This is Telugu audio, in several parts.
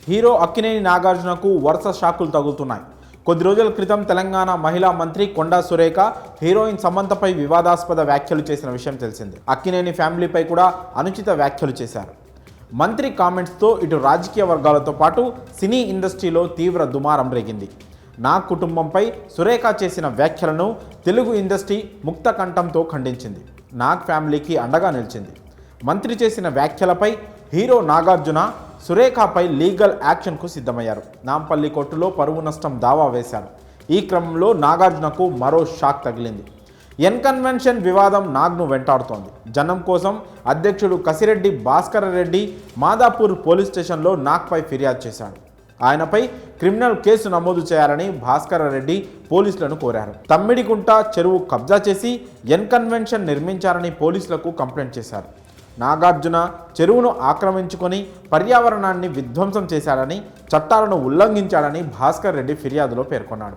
హీరో అక్కినేని నాగార్జునకు వరుస షాకులు తగులుతున్నాయి. కొద్ది రోజుల క్రితం తెలంగాణ మహిళా మంత్రి కొండా సురేఖ హీరోయిన్ సమంతపై వివాదాస్పద వ్యాఖ్యలు చేసిన విషయం తెలిసిందే. అక్కినేని ఫ్యామిలీపై కూడా అనుచిత వ్యాఖ్యలు చేశారు. మంత్రి కామెంట్స్తో ఇటు రాజకీయ వర్గాలతో పాటు సినీ ఇండస్ట్రీలో తీవ్ర దుమారం రేగింది. నాగ్ కుటుంబంపై సురేఖ చేసిన వ్యాఖ్యలను తెలుగు ఇండస్ట్రీ ముక్త కంఠంతో ఖండించింది. నాగ్ ఫ్యామిలీకి అండగా నిలిచింది. మంత్రి చేసిన వ్యాఖ్యలపై హీరో నాగార్జున సురేఖపై లీగల్ యాక్షన్కు సిద్ధమయ్యారు. నాంపల్లి కోర్టులో పరువు నష్టం దావా వేశారు. ఈ క్రమంలో నాగార్జునకు మరో షాక్ తగిలింది. ఎన్కన్వెన్షన్ వివాదం నాగ్ను వెంటాడుతోంది. జనం కోసం అధ్యక్షుడు కసిరెడ్డి భాస్కర్ రెడ్డి మాదాపూర్ పోలీస్ స్టేషన్లో నాగ్పై ఫిర్యాదు చేశాడు. ఆయనపై క్రిమినల్ కేసు నమోదు చేయాలని భాస్కర్ రెడ్డి పోలీసులను కోరారు. తమ్మిడికుంట చెరువు కబ్జా చేసి ఎన్కన్వెన్షన్ నిర్మించారని పోలీసులకు కంప్లైంట్ చేశారు. నాగార్జున చెరువును ఆక్రమించుకొని పర్యావరణాన్ని విధ్వంసం చేశాడని, చట్టాలను ఉల్లంఘించాడని భాస్కర్ రెడ్డి ఫిర్యాదులో పేర్కొన్నాడు.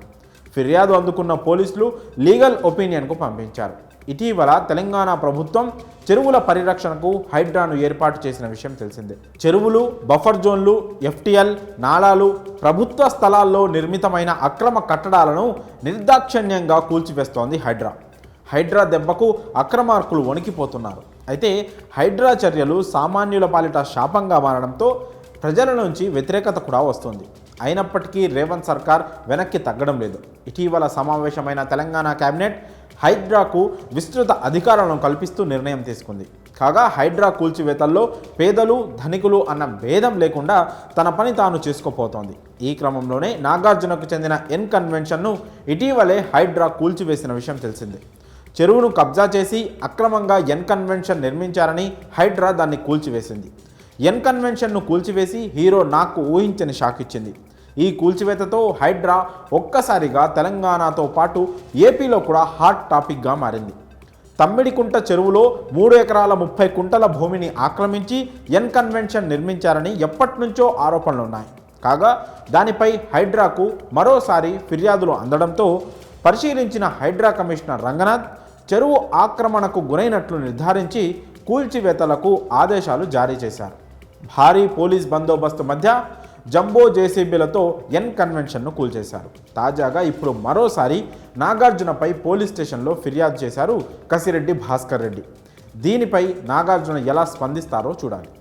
ఫిర్యాదు అందుకున్న పోలీసులు లీగల్ ఒపీనియన్కు పంపించారు. ఇటీవల తెలంగాణ ప్రభుత్వం చెరువుల పరిరక్షణకు హైడ్రాను ఏర్పాటు చేసిన విషయం తెలిసిందే. చెరువులు, బఫర్ జోన్లు, ఎఫ్టీఎల్, నాలాలు, ప్రభుత్వ స్థలాల్లో నిర్మితమైన అక్రమ కట్టడాలను నిర్దాక్షిణ్యంగా కూల్చివేస్తోంది హైడ్రా. హైడ్రా దెబ్బకు అక్రమార్కులు వణికిపోతున్నారు. అయితే హైడ్రా చర్యలు సామాన్యుల పాలిట శాపంగా మారడంతో ప్రజల నుంచి వ్యతిరేకత కూడా వస్తుంది. అయినప్పటికీ రేవంత్ సర్కార్ వెనక్కి తగ్గడం లేదు. ఇటీవల సమావేశమైన తెలంగాణ కేబినెట్ హైడ్రాకు విస్తృత అధికారాలను కల్పిస్తూ నిర్ణయం తీసుకుంది. కాగా హైడ్రా కూల్చివేతల్లో పేదలు, ధనికులు అన్న భేదం లేకుండా తన పని తాను చేసుకుపోతోంది. ఈ క్రమంలోనే నాగార్జునకు చెందిన ఎన్కన్వెన్షన్ను ఇటీవలే హైడ్రా కూల్చివేసిన విషయం తెలిసిందే. చెరువును కబ్జా చేసి అక్రమంగా ఎన్కన్వెన్షన్ నిర్మించారని హైడ్రా దాన్ని కూల్చివేసింది. ఎన్కన్వెన్షన్ను కూల్చివేసి హీరో నాగ్కు ఊహించని షాక్ ఇచ్చింది. ఈ కూల్చివేతతో హైడ్రా ఒక్కసారిగా తెలంగాణతో పాటు ఏపీలో కూడా హాట్ టాపిక్గా మారింది. తమ్మిడికుంట చెరువులో 3 ఎకరాల 30 కుంటల భూమిని ఆక్రమించి ఎన్కన్వెన్షన్ నిర్మించారని ఎప్పటినుంచో ఆరోపణలున్నాయి. కాగా దానిపై హైడ్రాకు మరోసారి ఫిర్యాదులు అందడంతో పరిశీలించిన హైడ్రా కమిషనర్ రంగనాథ్ చెరువు ఆక్రమణకు గురైనట్లు నిర్ధారించి కూల్చివేతలకు ఆదేశాలు జారీ చేశారు. భారీ పోలీస్ బందోబస్తు మధ్య జంబో జేసీబీలతో ఎన్కన్వెన్షన్ను కూల్చేశారు. తాజాగా ఇప్పుడు మరోసారి నాగార్జునపై పోలీస్ స్టేషన్లో ఫిర్యాదు చేశారు కసిరెడ్డి భాస్కర్ రెడ్డి. దీనిపై నాగార్జున ఎలా స్పందిస్తారో చూడాలి.